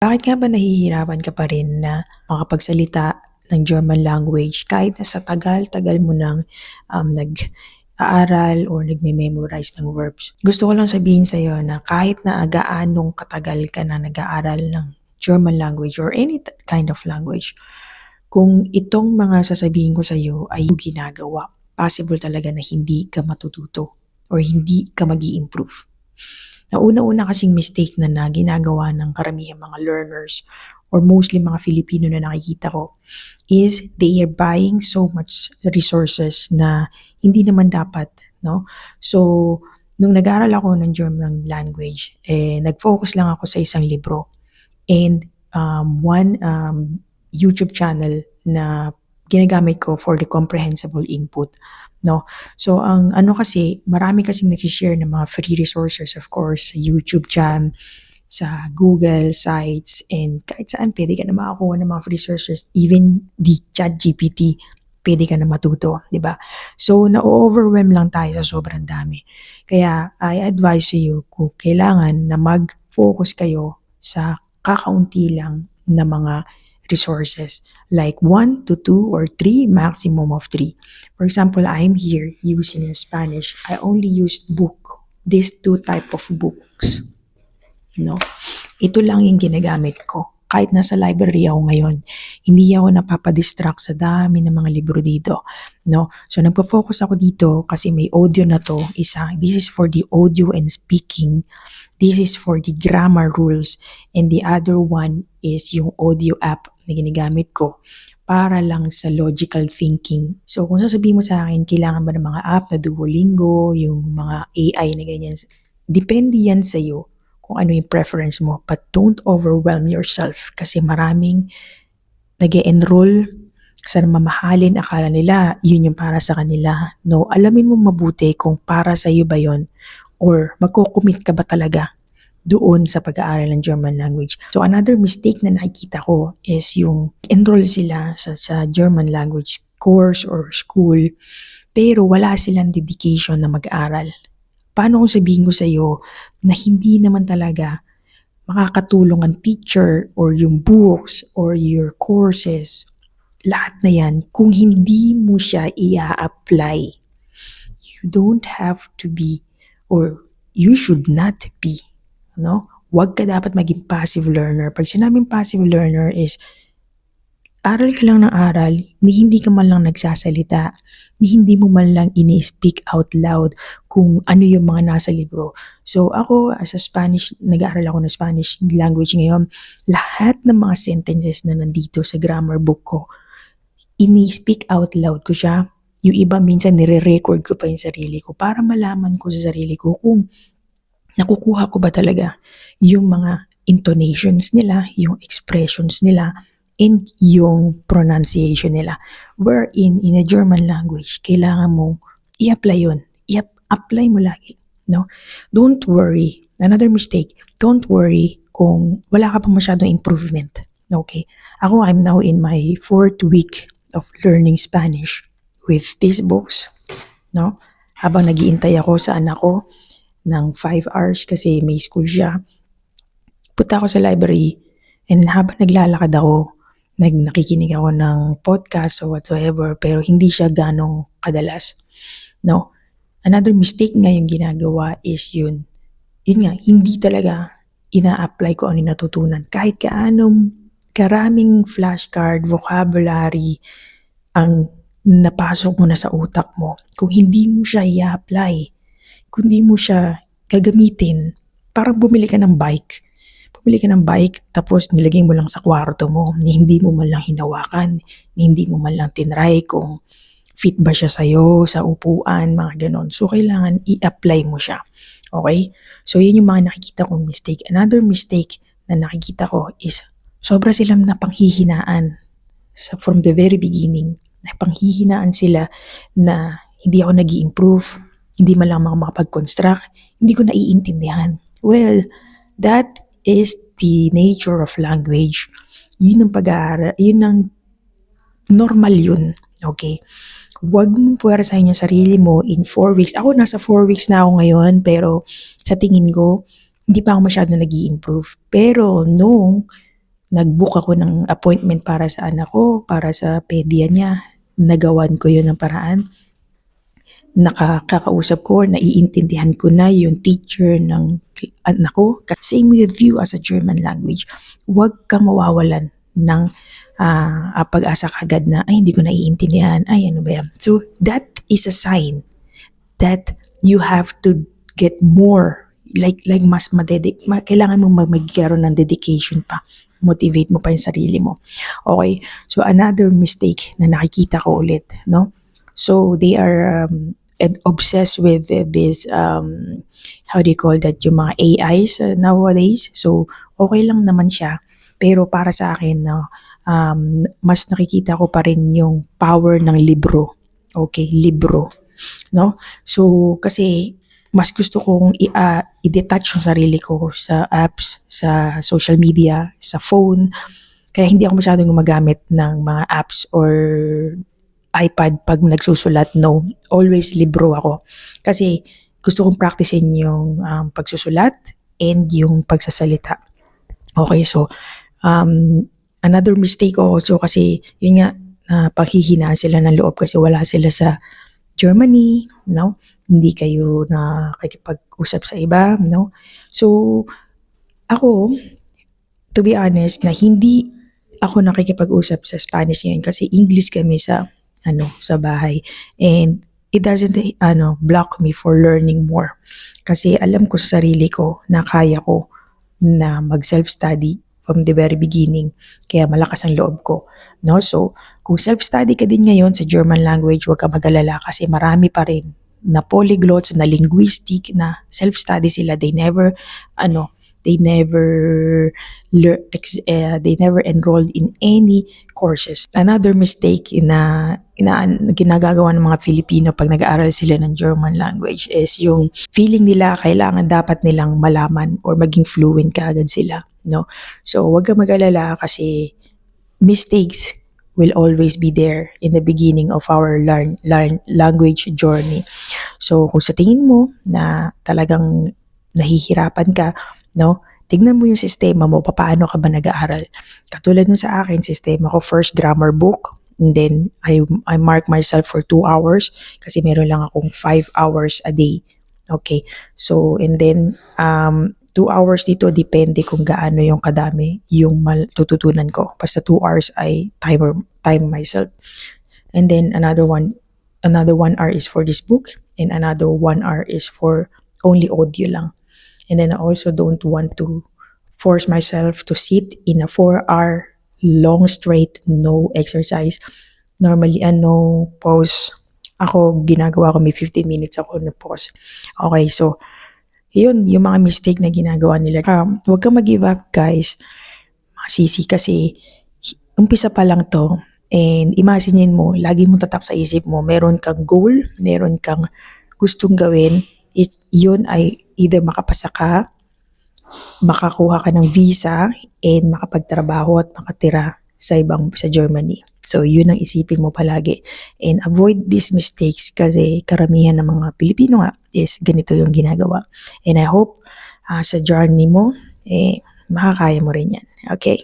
Bakit nga ba nahihirapan ka pa rin na makapagsalita ng German language kahit na sa tagal-tagal mo ng nag-aaral or nagme-memorize ng verbs? Gusto ko lang sabihin sa'yo na kahit na gaanong katagal ka na nag-aaral ng German language or any kind of language, kung itong mga sasabihin ko sa'yo ay ginagawa, possible talaga na hindi ka matututo or hindi ka mag-i-improve. Na una-una kasing mistake na ginagawa ng karamihang mga learners or mostly mga Filipino na nakikita ko is they are buying so much resources na hindi naman dapat, no? So, nung nag-aaral ako ng German language, nag-focus lang ako sa isang libro and one YouTube channel na ginagamit ko for the comprehensible input, no? So, ang ano kasi, marami kasing nag-share ng mga free resources, of course, sa YouTube Jam, sa Google sites, and kahit saan pwede ka na makakuha ng mga free resources, even the ChatGPT, pwede ka na matuto, di ba? So, na-overwhelm lang tayo sa sobrang dami. Kaya, I advise you kung kailangan na mag-focus kayo sa kakaunti lang na mga resources like 1 to 2 or 3, maximum of 3. For example, I'm here using in Spanish. I only use book, these two type of books. No? Ito lang yung ginagamit ko. Kahit nasa library ako ngayon, hindi ako napapadistract sa dami ng mga libro dito. No? So, nagpo-focus ako dito kasi may audio na to. Isa, this is for the audio and speaking. This is for the grammar rules. And the other one is yung audio app na ginagamit ko para lang sa logical thinking. So, kung sasabihin mo sa akin, kailangan ba ng mga app na Duolingo, yung mga AI na ganyan, depende yan sa'yo kung ano yung preference mo. But don't overwhelm yourself kasi maraming nag-e-enroll sa mamahalin. Akala nila, yun yung para sa kanila. No, alamin mo mabuti kung para sa'yo ba yun or magko-commit ka ba talaga doon sa pag-aaral ng German language. So another mistake na nakikita ko is yung enroll sila sa German language course or school pero wala silang dedication na mag-aral. Paano kung sabihin ko sa iyo na hindi naman talaga makakatulong ang teacher or yung books or your courses, lahat na yan, kung hindi mo siya i-apply, you don't have to be or you should not be, no? Huwag ka dapat maging passive learner. Pag sinabing passive learner is aral ka lang ng aral, ni hindi ka man lang nagsasalita, ni hindi mo man lang ini-speak out loud kung ano yung mga nasa libro. So ako, as a Spanish, nag-aaral ako ng Spanish language ngayon, lahat ng mga sentences na nandito sa grammar book ko, ini-speak out loud ko siya. Yung iba minsan nire-record ko pa yung sarili ko para malaman ko sa sarili ko kung nakukuha ko ba talaga yung mga intonations nila, yung expressions nila, and yung pronunciation nila. Wherein, in a German language, kailangan mong i-apply yun. I-apply mo lagi. No? Don't worry. Another mistake, don't worry kung wala ka pang masyadong improvement. Okay? Ako, I'm now in my 4th week of learning Spanish with these books. No? Habang nag-iintay ako sa anak ko ng 5 hours kasi may school siya, punta ako sa library and habang naglalakad ako, nakikinig ako ng podcast or whatsoever pero hindi siya ganong kadalas. No? Another mistake nga yung ginagawa is yun nga, hindi talaga ina-apply ko ano yung natutunan. Kahit karaming flashcard, vocabulary ang napasok mo na sa utak mo, kung hindi mo siya i-apply, kung hindi mo siya gagamitin, parang bumili ka ng bike tapos nilagay mo lang sa kwarto mo, hindi mo man lang hinawakan, hindi mo man lang tinry kung fit ba siya sa'yo, sa upuan, mga ganon. So, kailangan i-apply mo siya. Okay? So, yun yung mga nakikita kong mistake. Another mistake na nakikita ko is sobra silang napanghihinaan from the very beginning. Napanghihinaan sila na hindi ako nag-i-improve, hindi man lang makapag-construct, hindi ko naiintindihan. Well, that is the nature of language. Yun ang pag-aaral, yun ang normal yun. Okay? Huwag mong puwersahin yung sarili mo in 4 weeks. Ako, nasa 4 weeks na ako ngayon, pero sa tingin ko, hindi pa ako masyado nag-i-improve. Pero nung nag-book ako ng appointment para sa anak ko, para sa pedya niya. Nagawan ko yun ng paraan. Nakakausap ko, naiintindihan ko na yung teacher ng anak ko. Same with you as a German language. Huwag ka mawawalan ng pag-asa kagad na, ay, hindi ko naiintindihan. Ay, ano ba yan? So, that is a sign that you have to get more. Like mas kailangan mong magkaroon ng dedication pa. Motivate mo pa yung sarili mo. Okay? So, another mistake na nakikita ko ulit, no? So, they are obsessed with this, how do you call that, yung mga AIs nowadays. So, okay lang naman siya. Pero para sa akin, no, mas nakikita ko pa rin yung power ng libro. Okay, libro. No? So, kasi mas gusto kong i-detach yung sarili ko sa apps, sa social media, sa phone. Kaya hindi ako masyadong gumagamit ng mga apps or iPad pag nagsusulat. No, always libro ako. Kasi gusto kong practicein yung pagsusulat and yung pagsasalita. Okay, so another mistake also kasi yun nga, panghihinaan sila ng loob kasi wala sila sa Germany, no? Hindi kayo nakikipag-usap sa iba, no? So, ako, to be honest, na hindi ako nakikipag-usap sa Spanish ngayon kasi English kami sa bahay. And it doesn't block me for learning more. Kasi alam ko sa sarili ko na kaya ko na mag-self-study from the very beginning. Kaya malakas ang loob ko. No? So, kung self-study ka din ngayon sa German language, huwag ka mag-alala kasi marami pa rin na polyglots, na linguistic, na self-study sila. They never enrolled in any courses. Another mistake na ginagagawa ng mga Filipino pag nag-aaral sila ng German language is yung feeling nila kailangan dapat nilang malaman or maging fluent kaagad sila, no? So, huwag ka mag-alala kasi mistakes will always be there in the beginning of our language journey. So, kung sa tingin mo na talagang nahihirapan ka, no? Tignan mo yung sistema mo, paano ka ba nag-aaral. Katulad nun sa akin, sistema ko, first grammar book, and then I mark myself for 2 hours kasi meron lang akong 5 hours a day. Okay, so and then 2 hours dito, depende kung gaano yung kadami yung matututunan ko. Basta 2 hours I time myself. And then another 1 hour is for this book, and another 1 hour is for only audio lang. And then I also don't want to force myself to sit in a 4-hour long straight, no exercise. Normally, no pause. Ako, ginagawa ko, may 15 minutes ako na pause. Okay, so, yun, yung mga mistake na ginagawa nila. Huwag kang mag-give up, guys. Masisi kasi, umpisa pa lang to. And imagine mo, lagi mong tatak sa isip mo, meron kang goal, meron kang gustong gawin. Yun ay either makapasa ka, makakuha ka ng visa, and makapagtrabaho at makatira sa Germany. So, yun ang isipin mo palagi. And avoid these mistakes kasi karamihan ng mga Pilipino nga is ganito yung ginagawa. And I hope sa journey mo, makakaya mo rin yan. Okay?